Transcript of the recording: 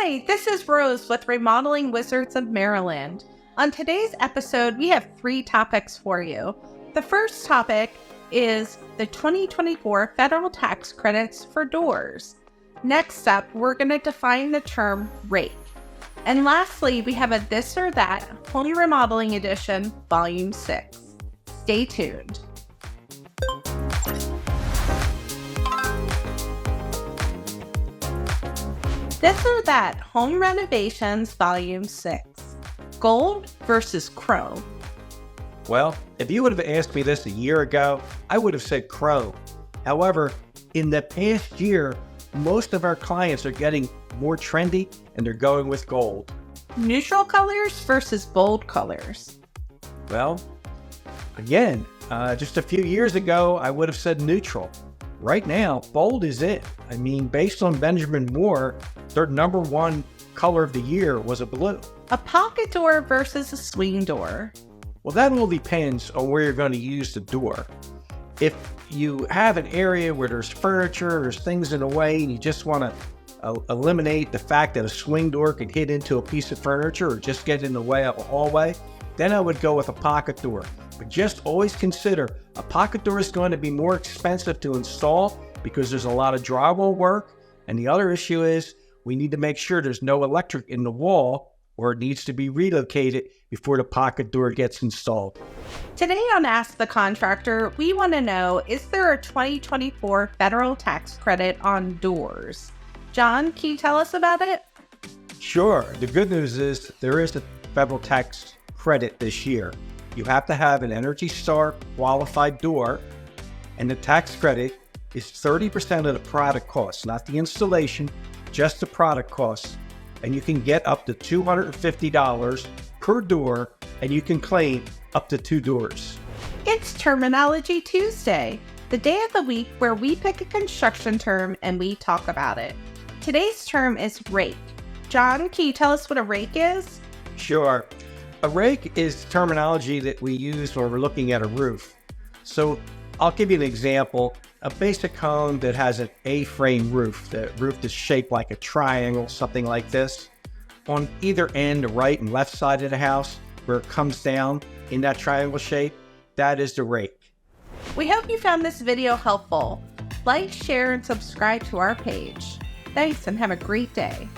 Hi, this is Rose with Remodeling Wizards of Maryland. On today's episode, we have 3 topics for you. The first topic is the 2024 federal tax credits for doors. Next up, we're going to define the term rake. And lastly, we have a This or That Home Remodeling Edition, Volume 6. Stay tuned. This or That Home Renovations, Volume 6. Gold versus chrome. Well, if you would have asked me this a year ago, I would have said chrome. However, in the past year, most of our clients are getting more trendy and they're going with gold. Neutral colors versus bold colors. Well, again, just a few years ago, I would have said neutral. Right now, bold is it. I mean, based on Benjamin Moore, their number 1 color of the year was a blue. A pocket door versus a swing door. Well, that all depends on where you're going to use the door. If you have an area where there's furniture, there's things in the way, and you just want to eliminate the fact that a swing door could hit into a piece of furniture or just get in the way of a hallway, then I would go with a pocket door. But just always consider a pocket door is going to be more expensive to install because there's a lot of drywall work. And the other issue is we need to make sure there's no electric in the wall or it needs to be relocated before the pocket door gets installed. Today on Ask the Contractor, we want to know, is there a 2024 federal tax credit on doors? John, can you tell us about it? Sure. The good news is there is a federal tax credit this year. You have to have an Energy Star qualified door, and the tax credit is 30% of the product cost, not the installation, just the product cost. And you can get up to $250 per door, and you can claim up to 2 doors. It's Terminology Tuesday, the day of the week where we pick a construction term and we talk about it. Today's term is rake. John, can you tell us what a rake is? Sure. A rake is terminology that we use when we're looking at a roof. So I'll give you an example. A basic home that has an A-frame roof, the roof is shaped like a triangle, something like this. On either end, the right and left side of the house, where it comes down in that triangle shape, that is the rake. We hope you found this video helpful. Like, share, and subscribe to our page. Thanks and have a great day.